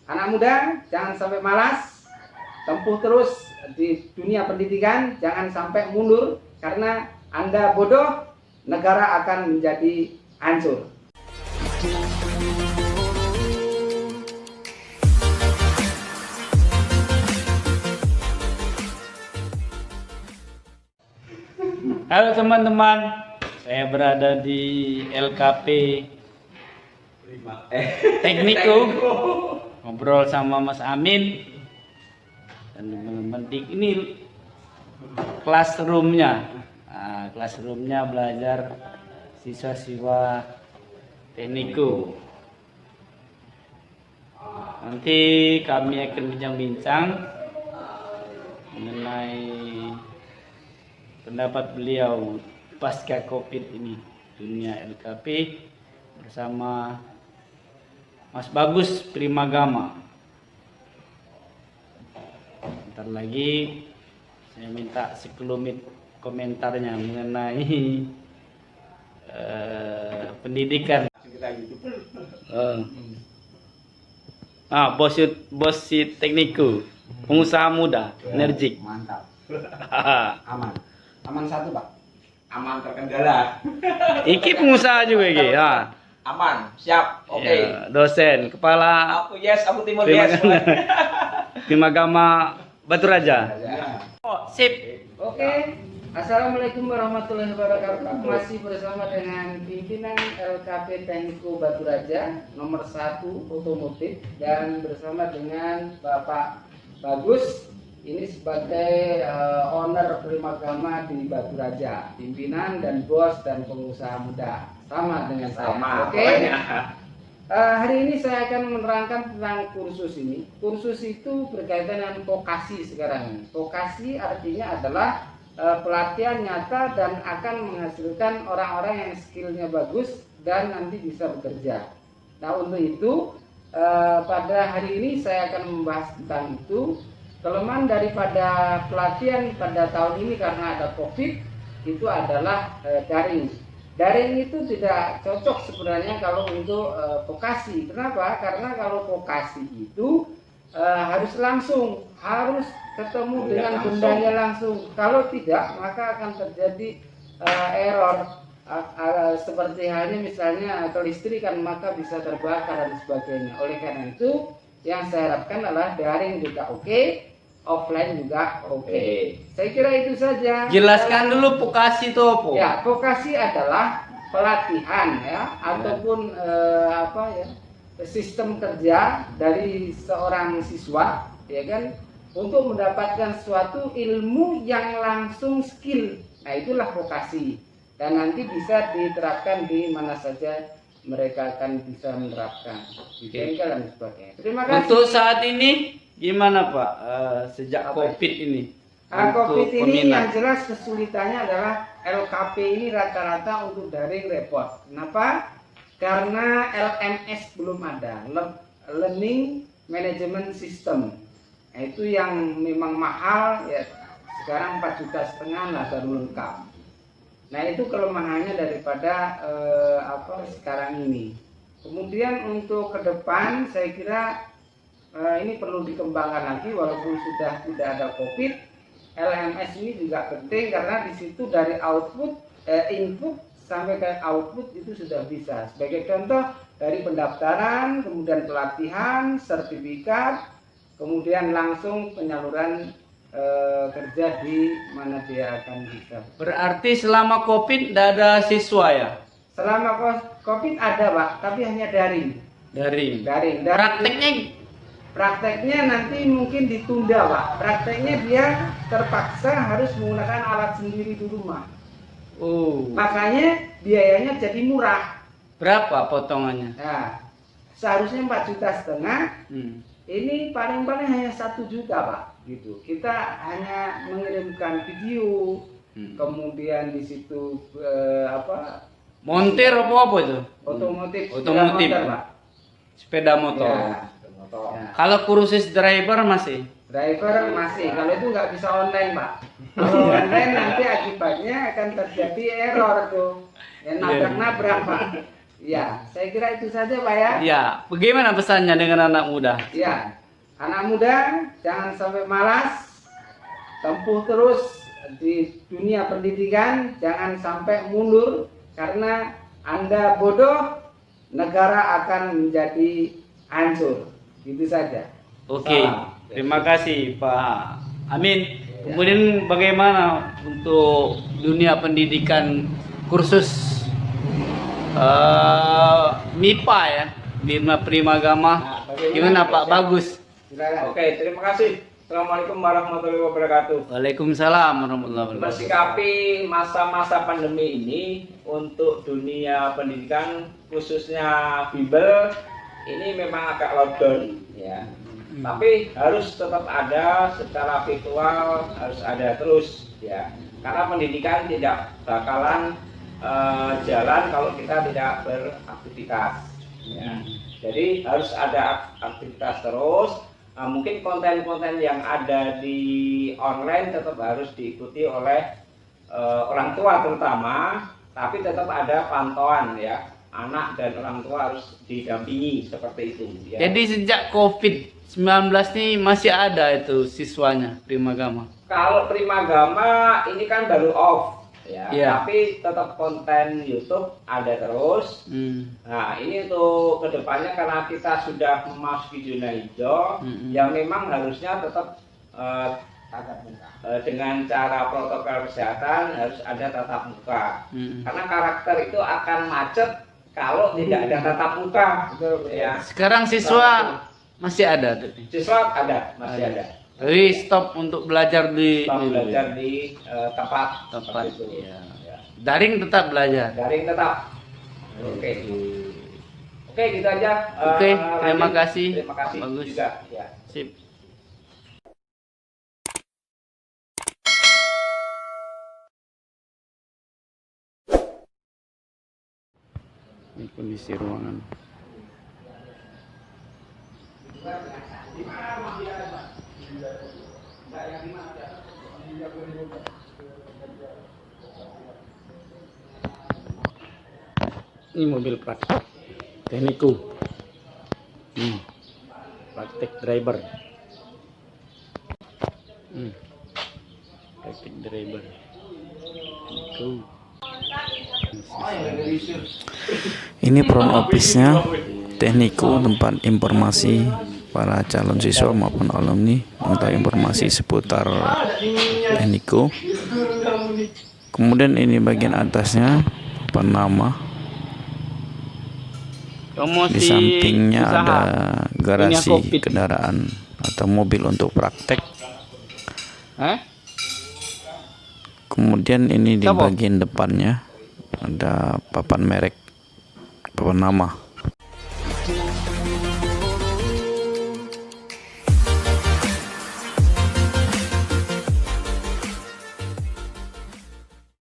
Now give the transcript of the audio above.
anak muda jangan sampai malas, tempuh terus di dunia pendidikan, jangan sampai mundur karena Anda bodoh, negara akan menjadi hancur. Halo teman-teman, saya berada di LKP Tekniku, ngobrol sama Mas Amin dan teman-teman. Ini classroomnya, classroomnya belajar siswa-siswa Tekniku. Nanti kami akan bincang-bincang mengenai pendapat beliau pasca COVID ini, dunia LKP bersama Mas Bagus Primagama. Bentar lagi saya minta sekelumit komentarnya mengenai pendidikan. Bos Tekniku, pengusaha muda, energik. Mantap. Aman satu, Pak. Aman terkendala. Iki pengusaha juga iki. Aman, siap. Oke. Ya, dosen, kepala Aku yes, aku timur yes. Primagama Batu Raja. Oh, sip. Oke. Assalamualaikum warahmatullahi wabarakatuh. Masih bersama dengan pimpinan LKP Tekniku Batu Raja nomor 1 otomotif dan bersama dengan Bapak Bagus. Ini sebagai owner Primagama di Batu Raja, pimpinan dan bos dan pengusaha muda, sama dengan saya. Oke. Hari ini saya akan menerangkan tentang kursus ini. Kursus itu berkaitan dengan vokasi sekarang. Vokasi artinya adalah pelatihan nyata dan akan menghasilkan orang-orang yang skillnya bagus dan nanti bisa bekerja. Nah, untuk itu pada hari ini saya akan membahas tentang itu. Kelemahan daripada pelatihan pada tahun ini karena ada COVID itu adalah daring. Daring itu tidak cocok sebenarnya kalau untuk vokasi. Kenapa? Karena kalau vokasi itu harus langsung, harus ketemu dengan bendanya langsung. Kalau tidak, maka akan terjadi error. Seperti halnya misalnya kelistrikan maka bisa terbakar dan sebagainya. Oleh karena itu, yang saya harapkan adalah daring juga oke, offline juga oke. Saya kira itu saja. Jelaskan dulu vokasi itu apa? Ya, vokasi adalah pelatihan ya, ataupun sistem kerja dari seorang siswa, ya kan, untuk mendapatkan suatu ilmu yang langsung skill. Nah, itulah vokasi. Dan nanti bisa diterapkan di mana saja mereka akan bisa menerapkan di bengkel dan sebagainya. Terima kasih. Untuk saat ini gimana Pak sejak COVID ini? COVID untuk ini peminat? yang jelas kesulitannya adalah LKP ini rata-rata untuk daring repot. Kenapa? Karena LMS belum ada, Learning Management System. Nah, itu yang memang mahal ya. Sekarang 4,5 juta lah baru lengkap. Nah, itu kelemahannya daripada sekarang ini. Kemudian untuk ke depan saya kira ini perlu dikembangkan lagi walaupun sudah tidak ada COVID. LMS ini juga penting karena di situ dari output input sampai ke output itu sudah bisa. Sebagai contoh dari pendaftaran, kemudian pelatihan, sertifikat, kemudian langsung penyaluran kerja di mana dia akan bisa. Berarti selama COVID tidak ada siswa ya? Selama COVID ada, Pak, tapi hanya daring. Daring. Prakteknya nanti mungkin ditunda, Pak. Prakteknya dia terpaksa harus menggunakan alat sendiri di rumah. Oh. Makanya biayanya jadi murah. Berapa potongannya? Nah, seharusnya 4,5 juta. Ini paling-paling hanya 1 juta, Pak. Gitu. Kita hanya mengirimkan video, kemudian di situ montir apa itu? Otomotif. Otomotif. Motor, Pak. Sepeda motor. Ya. Ya. Kalau kursus driver masih? Driver masih, kalau itu nggak bisa online, Pak. Kalau online nanti akibatnya akan terjadi error tuh, ya nabrak-nabrak, Pak. Ya, saya kira itu saja Pak ya. Ya, bagaimana pesannya dengan anak muda? Ya, anak muda jangan sampai malas, tempuh terus di dunia pendidikan, jangan sampai mundur karena Anda bodoh, negara akan menjadi hancur. Itu saja. Oke, Salam. terima kasih Pak Amin. Kemudian bagaimana untuk dunia pendidikan kursus MIPA ya, Bima Primagama? Nah, bagaimana, Gimana Pak? Siap? Bagus. Silakan. Oke, terima kasih. Assalamualaikum warahmatullahi wabarakatuh. Waalaikumsalam warahmatullahi wabarakatuh. Bersikapi masa-masa pandemi ini untuk dunia pendidikan khususnya Bimbel ini memang agak lockdown ya. Tapi harus tetap ada secara virtual, harus ada terus ya. Karena pendidikan tidak bakalan jalan kalau kita tidak beraktivitas ya. Jadi harus ada aktivitas terus. Nah, mungkin konten-konten yang ada di online tetap harus diikuti oleh orang tua terutama, tapi tetap ada pantauan ya. Anak dan orang tua harus didampingi seperti itu ya. Jadi sejak COVID-19 nih masih ada itu siswanya Primagama. Kalau Primagama ini kan baru off ya, Iya. tapi tetap konten YouTube ada terus. Nah, ini untuk kedepannya karena kita sudah memasuki zona hijau, yang memang harusnya tetap dengan cara protokol kesehatan harus ada tatap muka. Karena karakter itu akan macet kalau tidak ada tatap muka. Ya. Sekarang siswa masih ada tuh. Siswa masih ada. Jadi stop untuk belajar di Tetap belajar di tempat tempat. itu. Ya. Ya. Daring tetap belajar. Daring tetap. Oke. Oke, gitu aja. Oke, terima lanjut. kasih. Terima kasih Bagus. juga. Ya. Sip. Ini kondisi ruangan. Ini mobil praktek tekniku. Praktek driver. Praktek driver. Tekniku. Ini front office-nya Tekniku, tempat informasi para calon siswa maupun alumni mengetahui informasi seputar Tekniku. Kemudian ini bagian atasnya penama. Di sampingnya ada garasi kendaraan atau mobil untuk praktek. Kemudian ini di bagian depannya ada papan merek, papan nama.